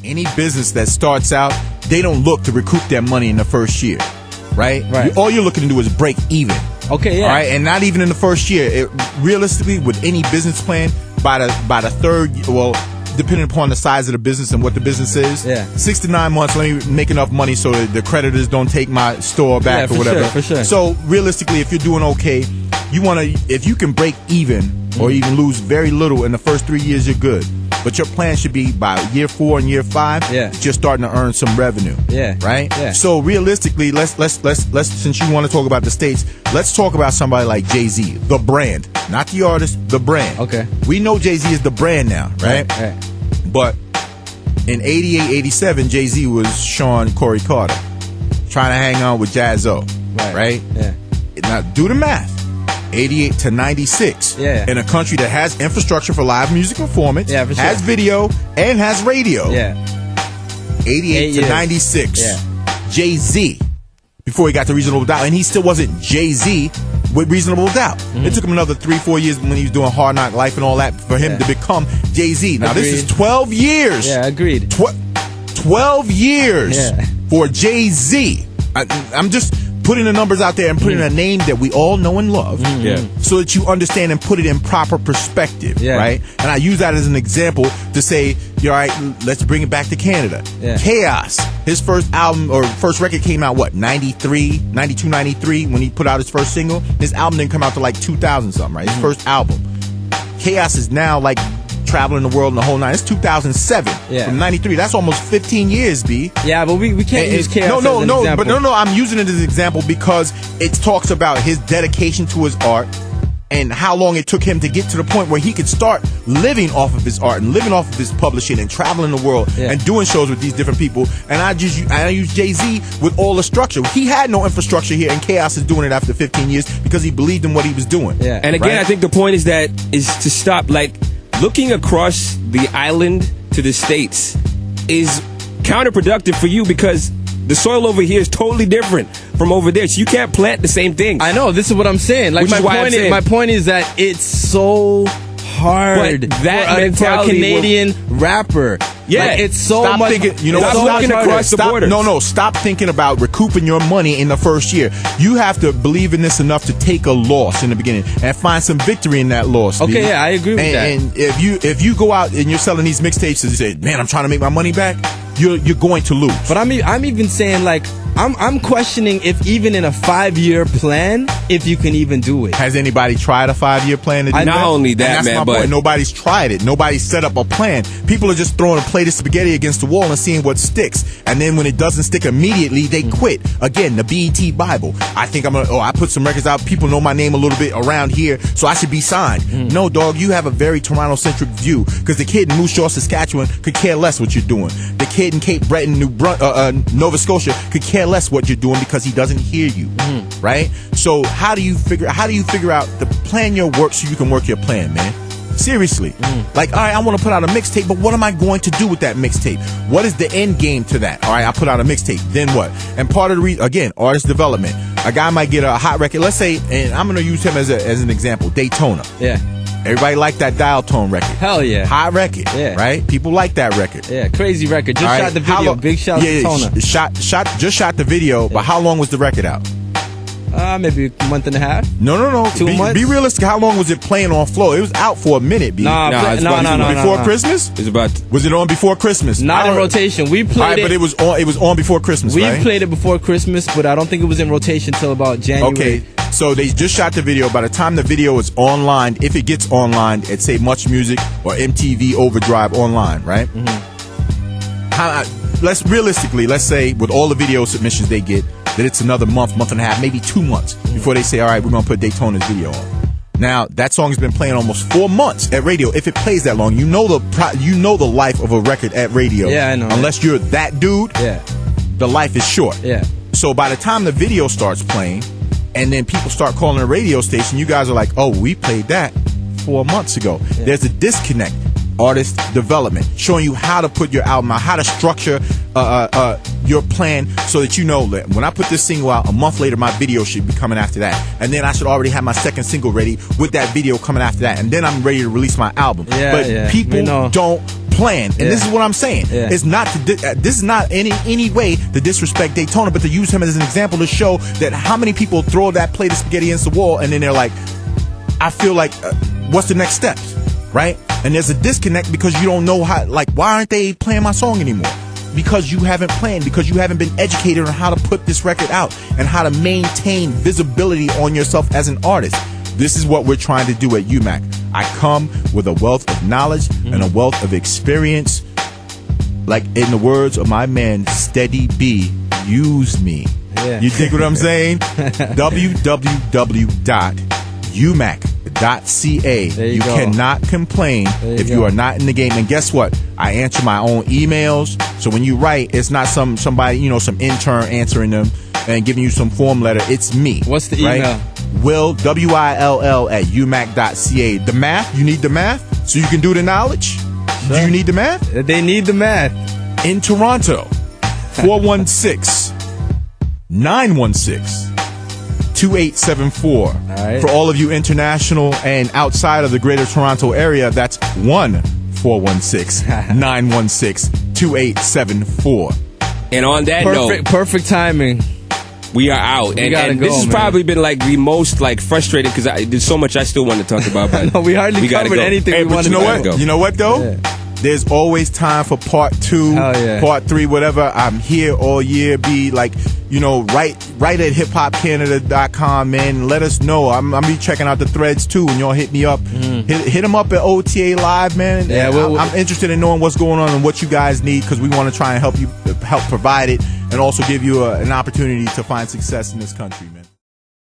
Any business that starts out, they don't look to recoup their money in the first year, right? All you're looking to do is break even. Okay, yeah. All right, and not even in the first year. Realistically, with any business plan, by the third, well, depending upon the size of the business and what the business is, 6 to 9 months, let me make enough money so that the creditors don't take my store back or whatever. For sure. So realistically, if you're doing okay, if you can break even or even lose very little in the first 3 years, you're good. But your plan should be by year 4 and year 5, you're starting to earn some revenue. Right? So realistically, let's since you want to talk about the States, let's talk about somebody like Jay-Z, the brand, not the artist, the brand. Okay. We know Jay-Z is the brand now, right? But in 88, 87, Jay-Z was Sean Corey Carter trying to hang on with Jazzo, right? Now do the math. 88 to 96 in a country that has infrastructure for live music performance, has video, and has radio. 88 to 96. Jay-Z, before he got to Reasonable Doubt, and he still wasn't Jay-Z with Reasonable Doubt. It took him another 3-4 years when he was doing Hard Knock Life and all that for him to become Jay-Z. Now this is 12 years. Agreed. 12 years for Jay-Z. I'm just putting the numbers out there and putting a name that we all know and love, so that you understand and put it in proper perspective, right? And I use that as an example to say, all right, let's bring it back to Canada. Chaos, his first album or first record came out, 92, 93, when he put out his first single. His album didn't come out to like 2000 something, right? His first album. Chaos is now like traveling the world in the whole nine. It's 2007 from 93. That's almost 15 years, B. Yeah, but we can't use Chaos as an example. But I'm using it as an example because it talks about his dedication to his art and how long it took him to get to the point where he could start living off of his art and living off of his publishing and traveling the world and doing shows with these different people. And I use Jay-Z with all the structure. He had no infrastructure here, and Chaos is doing it after 15 years because he believed in what he was doing. And again, I think the point is to stop, like, looking across the island to the States is counterproductive for you because the soil over here is totally different from over there. So you can't plant the same thing. I know. This is what I'm saying. Like, my point is that it's so hard but that for a Canadian rapper. Like, it's so stop much. Thinking, you know, stop looking across the border. Stop thinking about recouping your money in the first year. You have to believe in this enough to take a loss in the beginning and find some victory in that loss. Okay, I agree with that. And if you go out and you're selling these mixtapes and you say, man, I'm trying to make my money back, you're going to lose. But I'm even saying, like, I'm questioning if even in a 5-year plan, if you can even do it. Has anybody tried a 5-year plan to do that? Not only that, man, but nobody's tried it. Nobody's set up a plan. People are just throwing a plate of spaghetti against the wall and seeing what sticks. And then when it doesn't stick immediately, they quit. Again, the BET Bible. I think I put some records out. People know my name a little bit around here, so I should be signed. No, dog, you have a very Toronto-centric view because the kid in Moose Jaw, Saskatchewan could care less what you're doing. The kid in Cape Breton, Nova Scotia could care less what you're doing because he doesn't hear you, right? So how do you figure out the plan your work so you can work your plan, man? Seriously. Like, all right, I want to put out a mixtape, but what am I going to do with that mixtape? What is the end game to that? All right, I put out a mixtape, then what? And part of the reason, again, artist development. A guy might get a hot record, let's say, and I'm going to use him as an example, Daytona. Everybody liked that Dial Tone record. Hell yeah. Hot record, right? People like that record. Crazy record. Just shot the video. Big shout out to Tona. Just shot the video, but how long was the record out? Maybe a month and a half. No. 2 months. Be realistic. How long was it playing on Flow? It was out for a minute. B. No. Before Christmas? Was it on before Christmas? Not in rotation. We played it. But it was on before Christmas. We played it before Christmas, but I don't think it was in rotation till about January. Okay. So they just shot the video. By the time the video is online, if it gets online, it's say Much Music or MTV Overdrive online, right? Let's say with all the video submissions they get, that it's another month and a half, maybe 2 months before they say, all right, we're going to put Daytona's video on. Now, that song has been playing almost 4 months at radio. If it plays that long, you know the life of a record at radio. Yeah, I know. Unless you're that dude, the life is short. So by the time the video starts playing, and then people start calling a radio station, you guys are like, oh, we played that 4 months ago. There's a disconnect. Artist development, showing you how to put your album out, how to structure your plan so that you know that when I put this single out, a month later my video should be coming after that, and then I should already have my second single ready with that video coming after that, and then I'm ready to release my album. But people don't plan. And this is what I'm saying. Yeah. It's not this is not any way to disrespect Daytona, but to use him as an example to show that how many people throw that plate of spaghetti against the wall and then they're like, I feel like, what's the next steps, right? And there's a disconnect because you don't know how, like, why aren't they playing my song anymore? Because you haven't planned, because you haven't been educated on how to put this record out and how to maintain visibility on yourself as an artist. This is what we're trying to do at UMAC. I come with a wealth of knowledge and a wealth of experience. Like in the words of my man, Steady B, use me. Yeah. You dig what I'm saying? www.umac.ca. You cannot complain if you are not in the game. And guess what? I answer my own emails. So when you write, it's not somebody, you know, some intern answering them and giving you some form letter. It's me. What's the email? Will, WILL at umac.ca. The math? You need the math? So you can do the knowledge? Sure. Do you need the math? They need the math. In Toronto, 416-916-2874. Right. For all of you international and outside of the greater Toronto area, that's 1-416-916-2874. And on that note, perfect timing. We are out, and this has probably been like the most like frustrating because there's so much I still want to talk about. But no, we hardly covered anything. Hey, we but wanted you know to what? go. You know what though? Yeah. There's always time for part 2, part 3, whatever. I'm here all year. Be like, you know, write at hiphopcanada.com, man. Let us know. I'm be checking out the threads too, and y'all hit me up. Hit them up at OTA Live, man. Yeah, I'm interested in knowing what's going on and what you guys need because we want to try and help provide it, and also give you an opportunity to find success in this country, man.